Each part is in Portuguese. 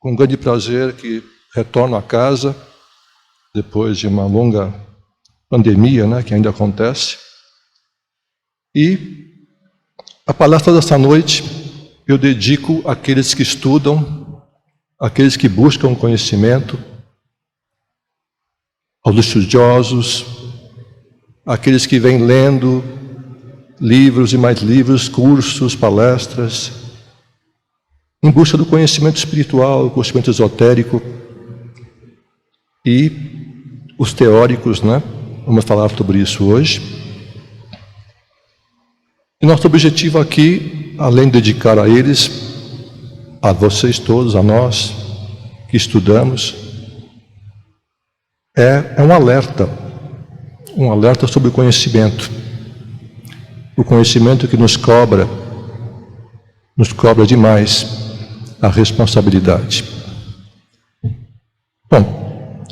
com grande prazer que retorno a casa, depois de uma longa pandemia, né, que ainda acontece. E a palestra desta noite eu dedico àqueles que estudam, àqueles que buscam conhecimento, aos estudiosos, àqueles que vêm lendo livros e mais livros, cursos, palestras, em busca do conhecimento espiritual, conhecimento esotérico, e os teóricos, né? Vamos falar sobre isso hoje. E nosso objetivo aqui, além de dedicar a eles, a vocês todos, a nós que estudamos, é um alerta sobre o conhecimento que nos cobra demais a responsabilidade. Bom,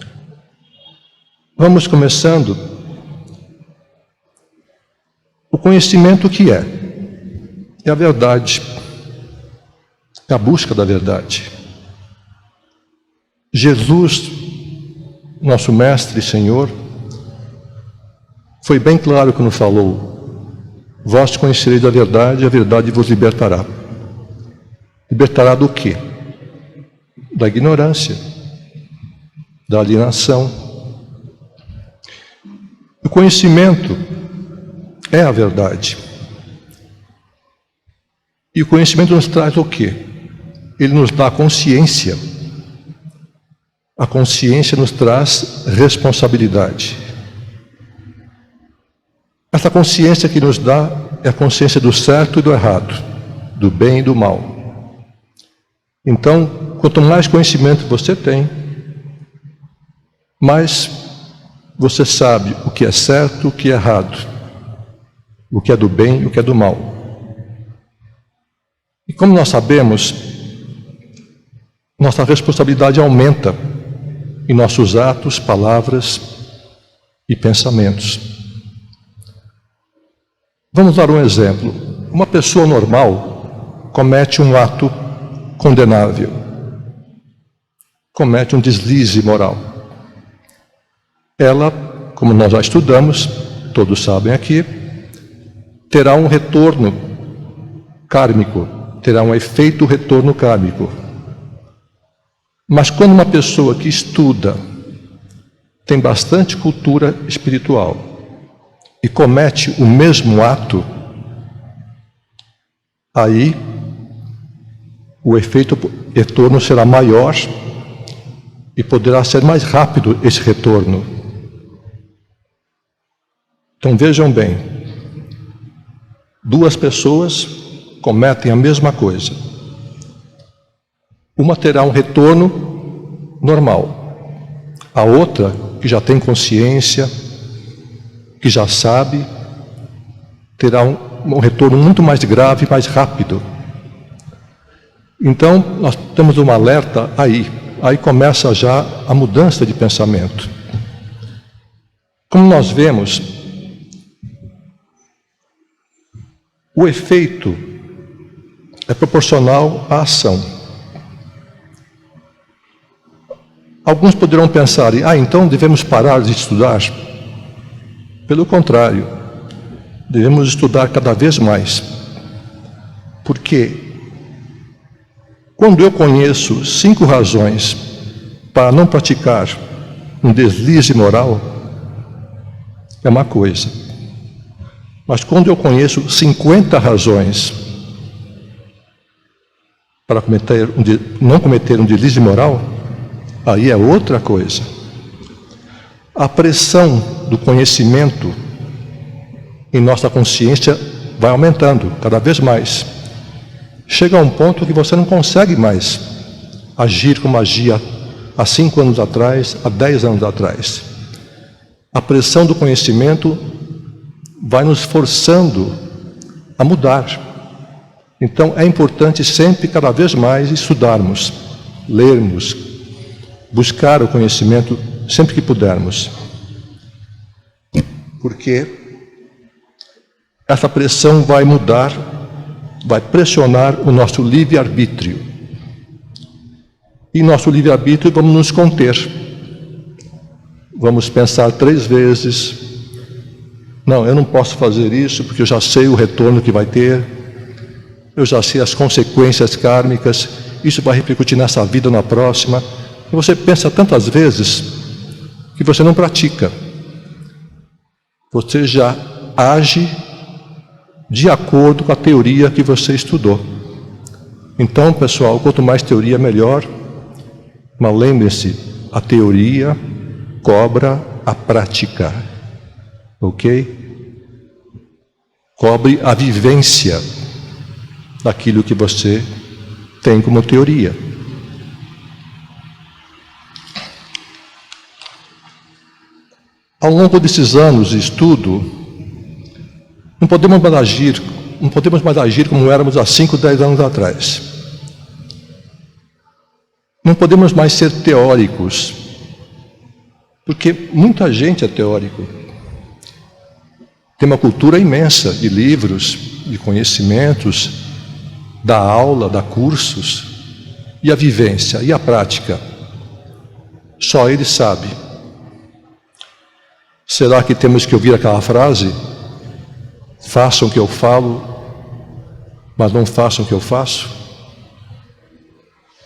vamos começando. O conhecimento o que é? É a verdade, é a busca da verdade. Jesus, nosso Mestre e Senhor, foi bem claro quando falou: vós conhecereis a verdade e a verdade vos libertará. Libertará do quê? Da ignorância, da alienação. O conhecimento é a verdade. E o conhecimento nos traz o quê? Ele nos dá consciência. A consciência nos traz responsabilidade. Essa consciência que nos dá é a consciência do certo e do errado, do bem e do mal. Então, quanto mais conhecimento você tem, mais você sabe o que é certo, o que é errado, o que é do bem e o que é do mal. E como nós sabemos, nossa responsabilidade aumenta em nossos atos, palavras e pensamentos. Vamos dar um exemplo. Uma pessoa normal comete um ato condenável, comete um deslize moral. Ela, como nós já estudamos, todos sabem aqui, terá um retorno kármico, terá um efeito retorno kármico. Mas quando uma pessoa que estuda, tem bastante cultura espiritual e comete o mesmo ato, aí o efeito retorno será maior e poderá ser mais rápido esse retorno. Então vejam bem, duas pessoas cometem a mesma coisa. Uma terá um retorno normal. A outra, que já tem consciência, que já sabe, terá um retorno muito mais grave e mais rápido. Então, nós temos um alerta aí. Aí começa já a mudança de pensamento. Como nós vemos, o efeito é proporcional à ação. Alguns poderão pensar, então devemos parar de estudar? Pelo contrário, devemos estudar cada vez mais. Porque quando eu conheço 5 razões para não praticar um deslize moral, é uma coisa. Mas quando eu conheço 50 razões para não cometer um deslize moral, aí é outra coisa. A pressão do conhecimento em nossa consciência vai aumentando cada vez mais. Chega a um ponto que você não consegue mais agir como agia há 5 anos atrás, há 10 anos atrás. A pressão do conhecimento vai nos forçando a mudar. Então é importante sempre, cada vez mais, estudarmos, lermos, buscar o conhecimento sempre que pudermos. Porque essa pressão vai mudar, vai pressionar o nosso livre-arbítrio. Em nosso livre-arbítrio, vamos nos conter. Vamos pensar 3 vezes. Não, eu não posso fazer isso porque eu já sei o retorno que vai ter. Eu já sei as consequências kármicas. Isso vai repercutir nessa vida ou na próxima. E você pensa tantas vezes que você não pratica. Você já age de acordo com a teoria que você estudou. Então, pessoal, quanto mais teoria, melhor. Mas lembre-se, a teoria cobra a prática. Ok? Cobre a vivência daquilo que você tem como teoria. Ao longo desses anos de estudo, não podemos mais agir como éramos há 5, 10 anos atrás. Não podemos mais ser teóricos, porque muita gente é teórico. Tem uma cultura imensa de livros, de conhecimentos, dá aula, dá cursos, e a vivência, e a prática? Só ele sabe. Será que temos que ouvir aquela frase? Façam o que eu falo, mas não façam o que eu faço?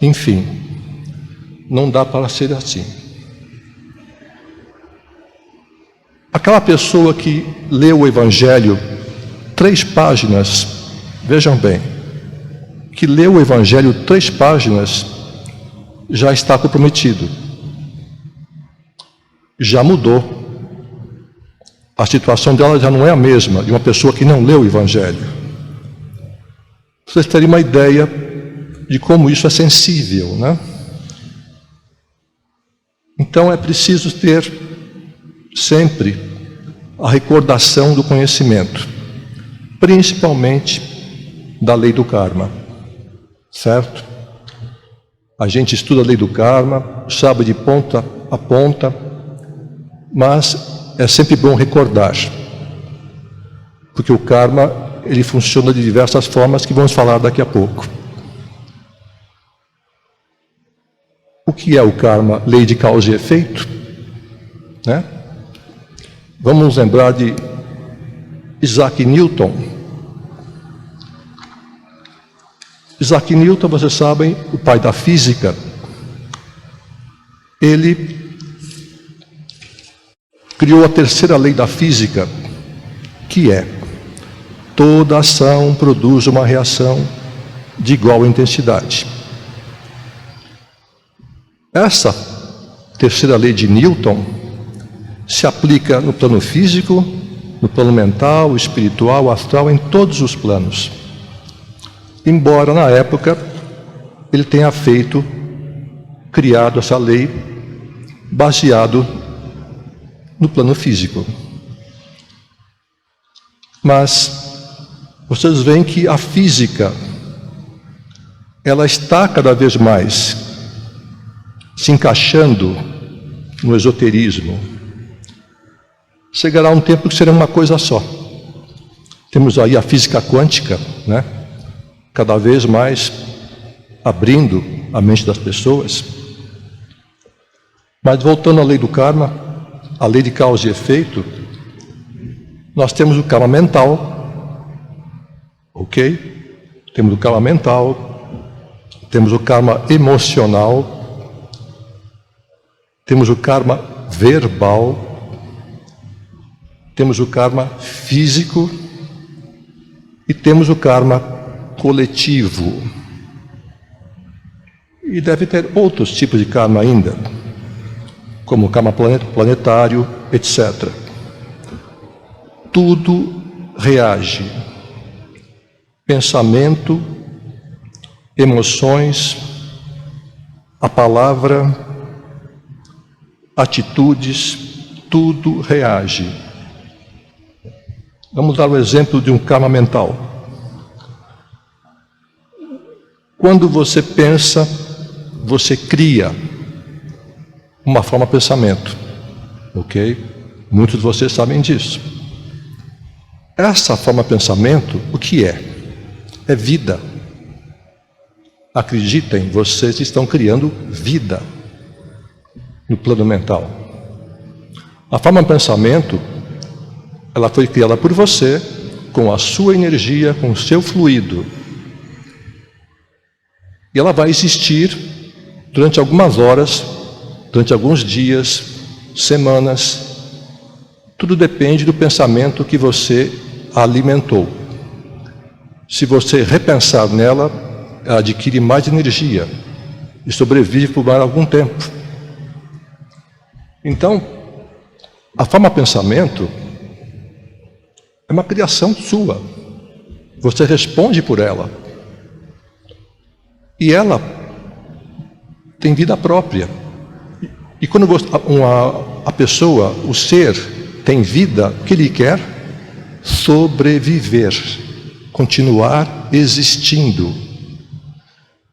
Enfim, não dá para ser assim. Aquela pessoa que leu o Evangelho 3 páginas, vejam bem, que leu o Evangelho 3 páginas, já está comprometido. Já mudou. A situação dela já não é a mesma de uma pessoa que não leu o Evangelho. Vocês terem uma ideia de como isso é sensível, né? Então é preciso ter sempre a recordação do conhecimento, principalmente da lei do karma, certo? A gente estuda a lei do karma, sabe de ponta a ponta, mas é sempre bom recordar, porque o karma, ele funciona de diversas formas que vamos falar daqui a pouco. O que é o karma? Lei de causa e efeito, né? Vamos nos lembrar de Isaac Newton. Isaac Newton, vocês sabem, o pai da física, ele criou a terceira lei da física, que é: toda ação produz uma reação de igual intensidade. Essa terceira lei de Newton se aplica no plano físico, no plano mental, espiritual, astral, em todos os planos. Embora na época ele tenha criado essa lei baseado no plano físico. Mas vocês veem que a física, ela está cada vez mais se encaixando no esoterismo. Chegará um tempo que será uma coisa só. Temos aí a física quântica, né? Cada vez mais abrindo a mente das pessoas. Mas voltando à lei do karma, a lei de causa e efeito, nós temos o karma mental, ok? Temos o karma mental, temos o karma emocional, temos o karma verbal, temos o karma físico e temos o karma coletivo. E deve ter outros tipos de karma ainda, como o karma planetário, etc. Tudo reage. Pensamento, emoções, a palavra, atitudes, tudo reage. Vamos dar o exemplo de um karma mental. Quando você pensa, você cria uma forma de pensamento, ok? Muitos de vocês sabem disso. Essa forma de pensamento, o que é? É vida. Acreditem, vocês estão criando vida no plano mental. A forma de pensamento, ela foi criada por você, com a sua energia, com o seu fluido. E ela vai existir durante algumas horas, durante alguns dias, semanas. Tudo depende do pensamento que você alimentou. Se você repensar nela, ela adquire mais energia e sobrevive por mais algum tempo. Então, a forma de pensamento é uma criação sua. Você responde por ela. E ela tem vida própria. E quando a pessoa, o ser, tem vida, o que ele quer? Sobreviver, continuar existindo.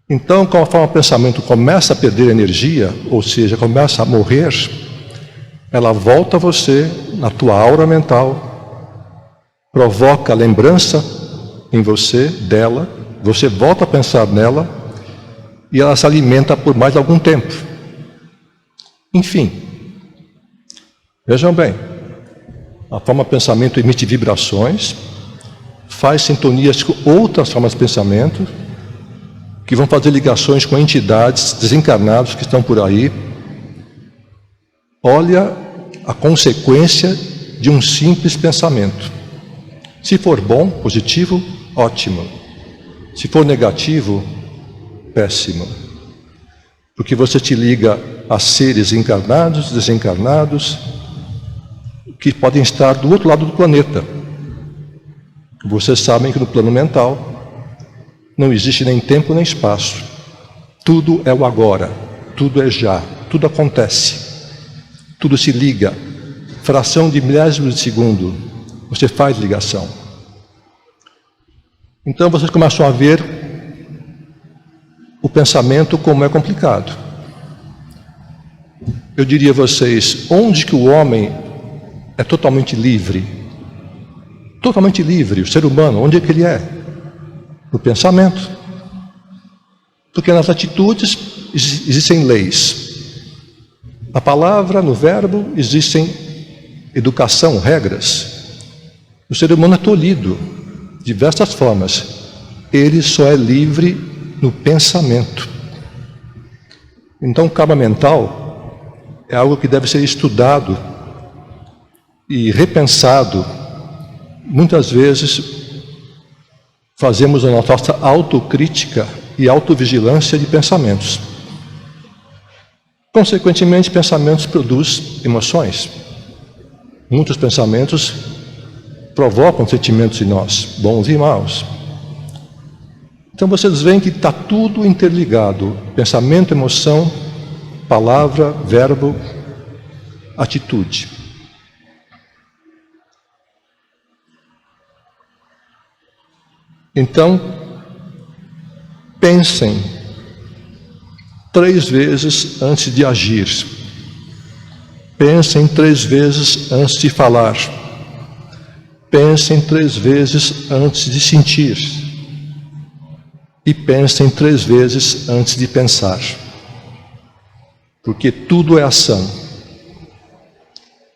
Então, conforme o pensamento começa a perder energia, ou seja, começa a morrer, ela volta a você, na tua aura mental, provoca lembrança em você, dela, você volta a pensar nela, e ela se alimenta por mais algum tempo. Enfim, vejam bem, a forma de pensamento emite vibrações, faz sintonias com outras formas de pensamento, que vão fazer ligações com entidades desencarnadas que estão por aí. Olha a consequência de um simples pensamento. Se for bom, positivo, ótimo. Se for negativo, péssimo. Porque você te liga a seres encarnados, desencarnados, que podem estar do outro lado do planeta. Vocês sabem que no plano mental não existe nem tempo nem espaço. Tudo é o agora, tudo é já, tudo acontece. Tudo se liga. Fração de milésimos de segundo, você faz ligação. Então vocês começam a ver o pensamento como é complicado. Eu diria a vocês, onde que o homem é totalmente livre? Totalmente livre, o ser humano, onde é que ele é? No pensamento. Porque nas atitudes existem leis. Na palavra, no verbo, existem educação, regras. O ser humano é tolhido de diversas formas. Ele só é livre no pensamento. Então, o karma mental é algo que deve ser estudado e repensado. Muitas vezes fazemos a nossa autocrítica e autovigilância de pensamentos. Consequentemente, pensamentos produzem emoções. Muitos pensamentos provocam sentimentos em nós, bons e maus. Então vocês veem que está tudo interligado. Pensamento, emoção, palavra, verbo, atitude. Então, pensem 3 vezes antes de agir. Pensem 3 vezes antes de falar. Pensem 3 vezes antes de sentir. E pensem 3 vezes antes de pensar. Porque tudo é ação.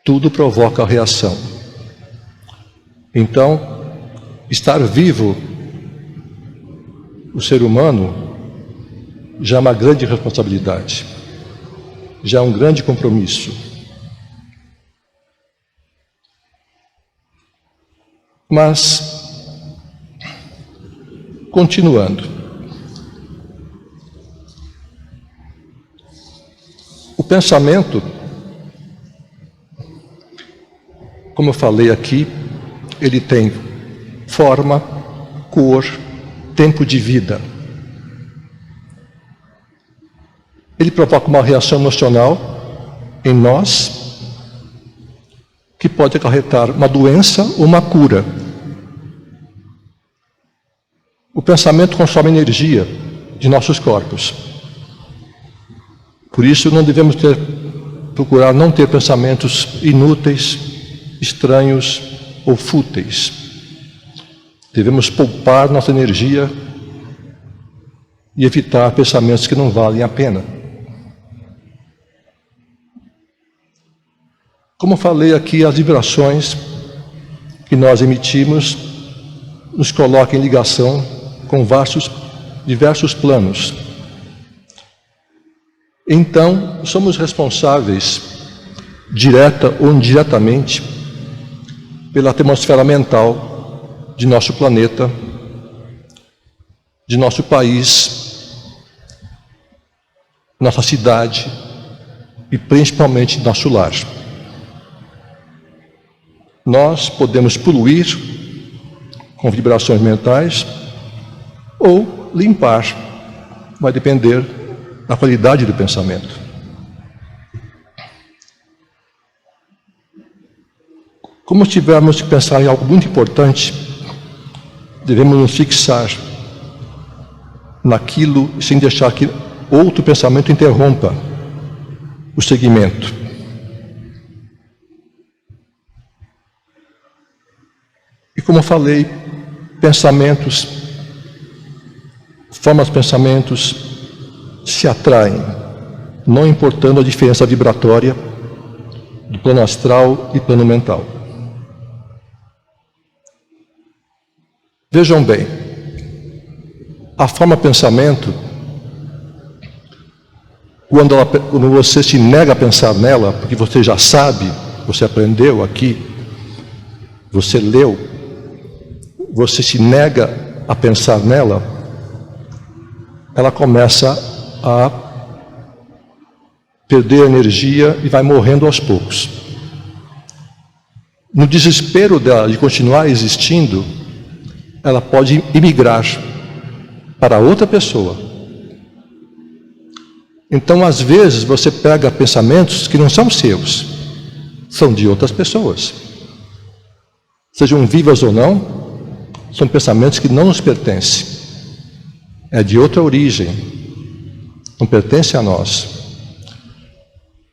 Tudo provoca reação. Então, estar vivo, o ser humano, já é uma grande responsabilidade, já é um grande compromisso. Mas, continuando, o pensamento, como eu falei aqui, ele tem forma, cor, tempo de vida. Ele provoca uma reação emocional em nós que pode acarretar uma doença ou uma cura. O pensamento consome energia de nossos corpos. Por isso não devemos procurar não ter pensamentos inúteis, estranhos ou fúteis. Devemos poupar nossa energia e evitar pensamentos que não valem a pena. Como falei aqui, as vibrações que nós emitimos nos colocam em ligação com diversos planos. Então, somos responsáveis, direta ou indiretamente, pela atmosfera mental de nosso planeta, de nosso país, nossa cidade e principalmente nosso lar. Nós podemos poluir com vibrações mentais ou limpar, vai depender da qualidade do pensamento. Como tivermos que pensar em algo muito importante, devemos nos fixar naquilo sem deixar que outro pensamento interrompa o segmento. E como falei, pensamentos, formas de pensamentos se atraem, não importando a diferença vibratória do plano astral e plano mental. Vejam bem, a forma pensamento, quando você se nega a pensar nela, porque você já sabe, você aprendeu aqui, você leu, você se nega a pensar nela, ela começa a perder energia e vai morrendo aos poucos. No desespero dela de continuar existindo, ela pode emigrar para outra pessoa. Então, às vezes, você pega pensamentos que não são seus, são de outras pessoas. Sejam vivas ou não, são pensamentos que não nos pertencem. É de outra origem, não pertence a nós.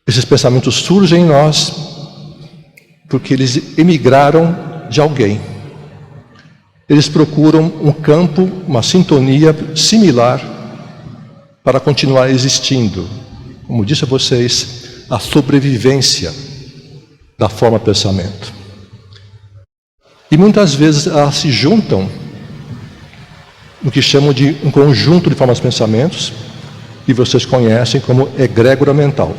Esses pensamentos surgem em nós porque eles emigraram de alguém. Eles procuram um campo, uma sintonia similar para continuar existindo. Como disse a vocês, a sobrevivência da forma pensamento. E muitas vezes elas se juntam no que chamam de um conjunto de formas de pensamentos, que vocês conhecem como egrégora mental.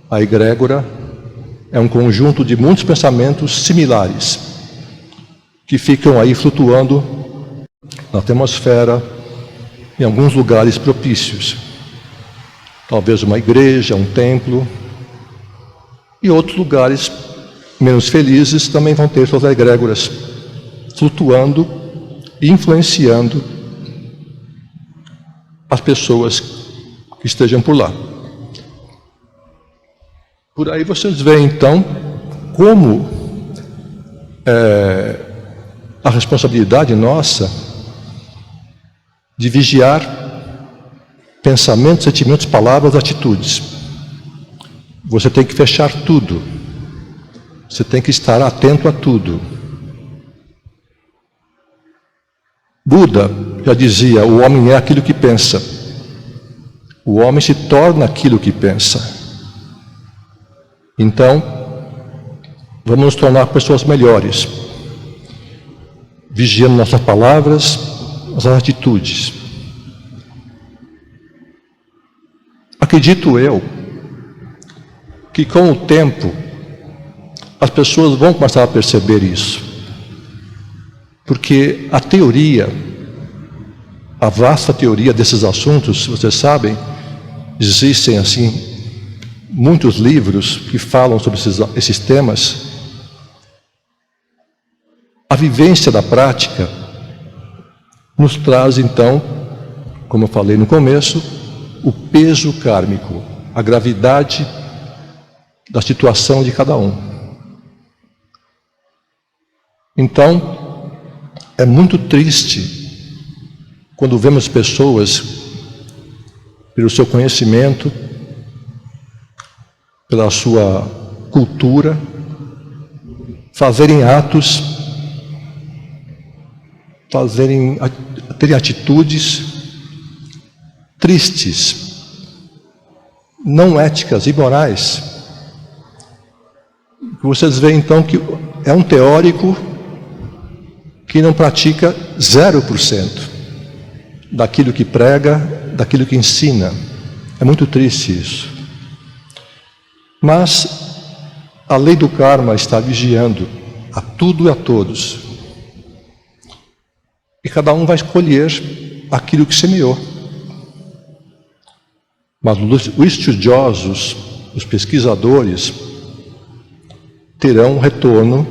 A egrégora é um conjunto de muitos pensamentos similares, que ficam aí flutuando na atmosfera, em alguns lugares propícios. Talvez uma igreja, um templo, e outros lugares menos felizes também vão ter suas egrégoras flutuando e influenciando as pessoas que estejam por lá. Por aí vocês veem então como a responsabilidade nossa de vigiar pensamentos, sentimentos, palavras, atitudes. Você tem que fechar tudo. Você tem que estar atento a tudo. Buda já dizia, o homem é aquilo que pensa. O homem se torna aquilo que pensa. Então, vamos nos tornar pessoas melhores, vigiando nossas palavras, nossas atitudes. Acredito eu que com o tempo as pessoas vão começar a perceber isso, porque a teoria, a vasta teoria desses assuntos, vocês sabem, existem assim muitos livros que falam sobre esses temas. A vivência da prática nos traz então, como eu falei no começo, o peso kármico, a gravidade da situação de cada um. Então, é muito triste quando vemos pessoas, pelo seu conhecimento, pela sua cultura, fazerem atos, terem atitudes tristes, não éticas, imorais. Vocês veem então que é um teórico que não pratica 0% daquilo que prega, daquilo que ensina. É muito triste isso. Mas a lei do karma está vigiando a tudo e a todos. E cada um vai escolher aquilo que semeou. Mas os estudiosos, os pesquisadores, terão um retorno,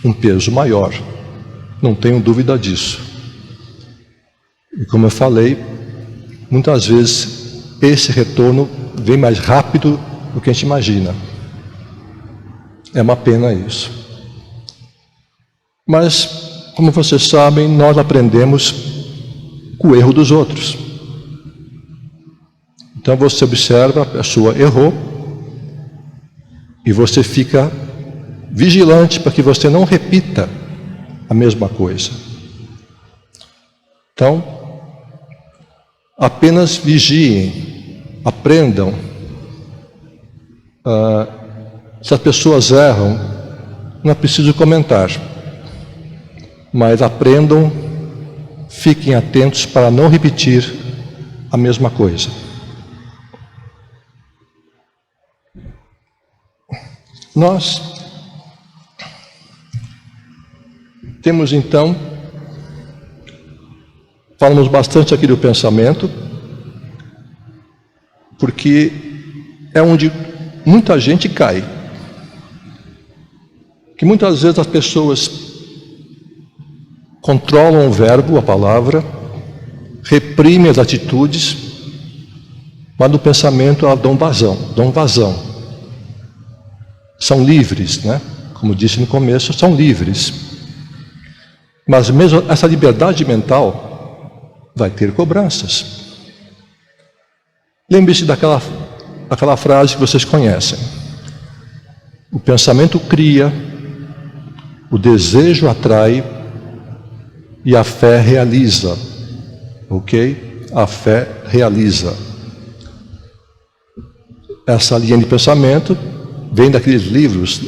um peso maior. Não tenho dúvida disso. E como eu falei, muitas vezes esse retorno vem mais rápido do que a gente imagina. É uma pena isso. Mas, como vocês sabem, nós aprendemos com o erro dos outros. Então você observa, a pessoa errou, e você fica vigilante para que você não repita a mesma coisa. Então, apenas vigiem, aprendam. Se as pessoas erram, não é preciso comentar, mas aprendam, fiquem atentos para não repetir a mesma coisa. Nós temos então, falamos bastante aqui do pensamento, porque é onde muita gente cai. Que muitas vezes as pessoas controlam o verbo, a palavra, reprimem as atitudes, mas no pensamento elas dão vazão. São livres, né? Como disse no começo, são livres. Mas mesmo essa liberdade mental vai ter cobranças. Lembre-se daquela frase que vocês conhecem. O pensamento cria, o desejo atrai e a fé realiza. Ok? A fé realiza. Essa linha de pensamento vem daqueles livros,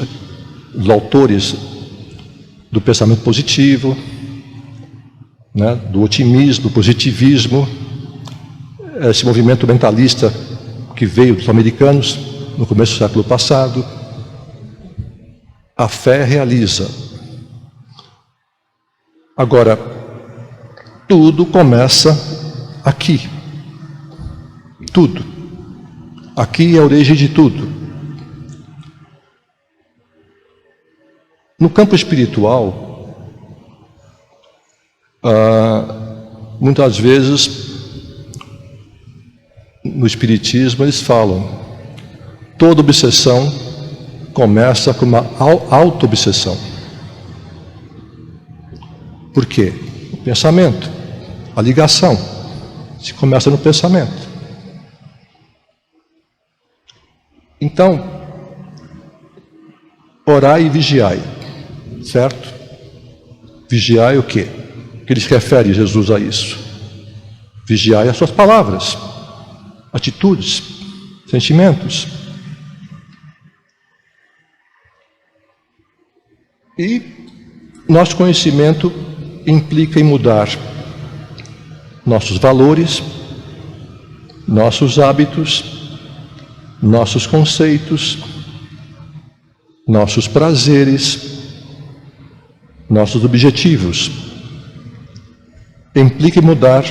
dos autores do pensamento positivo, né, do otimismo, do positivismo, esse movimento mentalista que veio dos americanos no começo do século passado. A fé realiza. Agora, tudo começa aqui. Tudo. Aqui é a origem de tudo. No campo espiritual, muitas vezes, no espiritismo, eles falam, toda obsessão começa com uma auto-obsessão. Por quê? O pensamento, a ligação, se começa no pensamento. Então, orai e vigiai. Certo? Vigiai o quê? O que eles referem Jesus a isso? Vigiai as suas palavras, atitudes, sentimentos. E nosso conhecimento implica em mudar nossos valores, nossos hábitos, nossos conceitos, nossos prazeres, nossos objetivos. Implica em mudar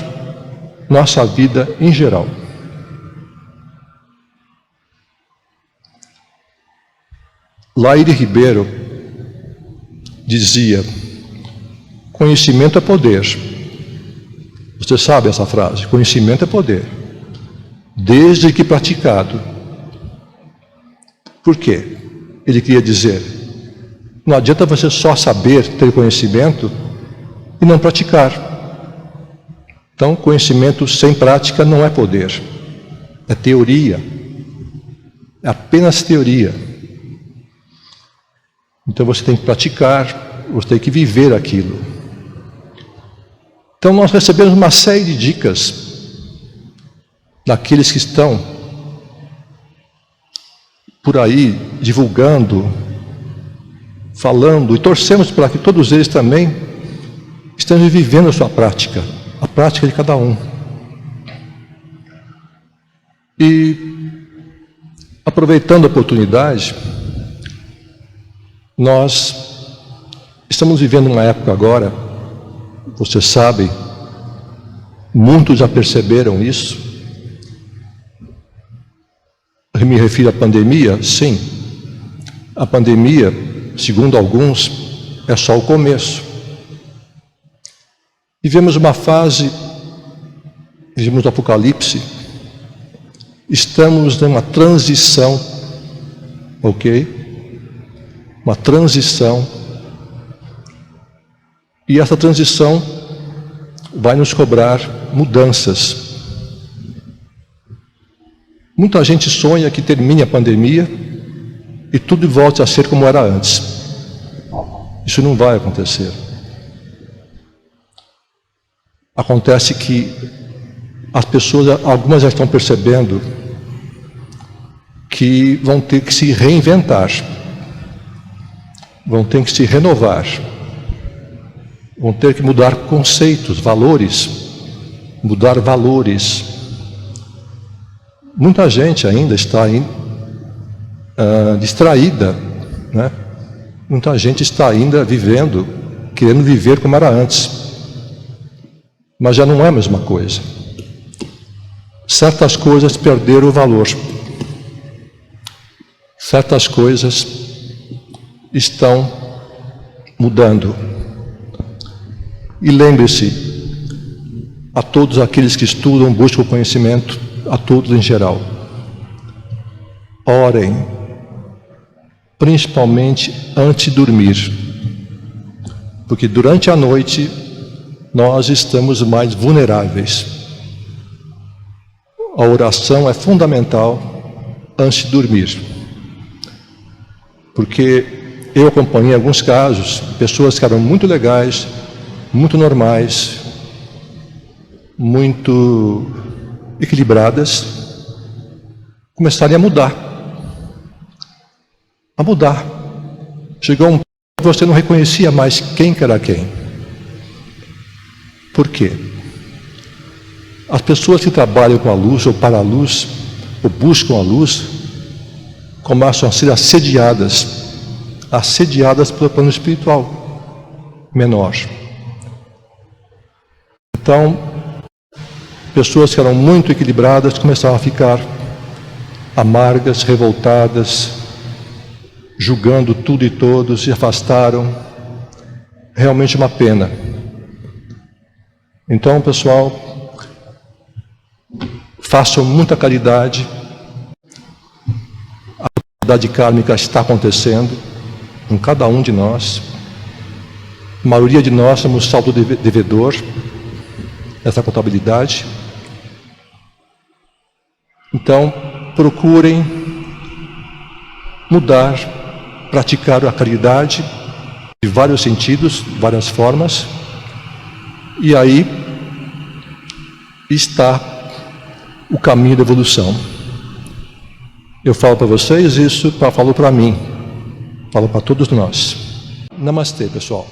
nossa vida em geral. Laíde Ribeiro dizia, conhecimento é poder. Você sabe essa frase, conhecimento é poder, desde que praticado. Por quê? Ele queria dizer, não adianta você só saber, ter conhecimento e não praticar. Então, conhecimento sem prática não é poder, é teoria, é apenas teoria. Então você tem que praticar, você tem que viver aquilo. Então nós recebemos uma série de dicas daqueles que estão por aí divulgando, falando, e torcemos para que todos eles também estejam vivendo a sua prática, a prática de cada um. E, aproveitando a oportunidade, nós estamos vivendo uma época agora, vocês sabem, muitos já perceberam isso. Eu me refiro à pandemia? Sim. A pandemia, segundo alguns, é só o começo. Vivemos uma fase, vivemos o Apocalipse, estamos numa transição, ok? Uma transição. E essa transição vai nos cobrar mudanças. Muita gente sonha que termine a pandemia e tudo volte a ser como era antes. Isso não vai acontecer. Acontece que as pessoas, algumas já estão percebendo que vão ter que se reinventar, vão ter que se renovar, vão ter que mudar conceitos, valores, mudar valores. Muita gente ainda está distraída, né? Muita gente está ainda vivendo, querendo viver como era antes. Mas já não é a mesma coisa. Certas coisas perderam o valor. Certas coisas estão mudando. E lembre-se, a todos aqueles que estudam, buscam o conhecimento, a todos em geral, orem, principalmente antes de dormir, porque durante a noite nós estamos mais vulneráveis. A oração é fundamental antes de dormir, porque eu acompanhei alguns casos, pessoas que eram muito legais, muito normais, muito equilibradas, começarem a mudar. Chegou um ponto que você não reconhecia mais quem que era quem. Por quê? As pessoas que trabalham com a luz, ou para a luz, ou buscam a luz, começam a ser assediadas pelo plano espiritual menor. Então, pessoas que eram muito equilibradas começaram a ficar amargas, revoltadas, julgando tudo e todos, se afastaram. Realmente uma pena. Então, pessoal, façam muita caridade. A caridade kármica está acontecendo em cada um de nós. A maioria de nós somos saldo devedor dessa contabilidade. Então, procurem mudar, praticar a caridade de vários sentidos, várias formas, e aí está o caminho da evolução. Eu falo para vocês isso, falo para mim, falo para todos nós. Namastê, pessoal.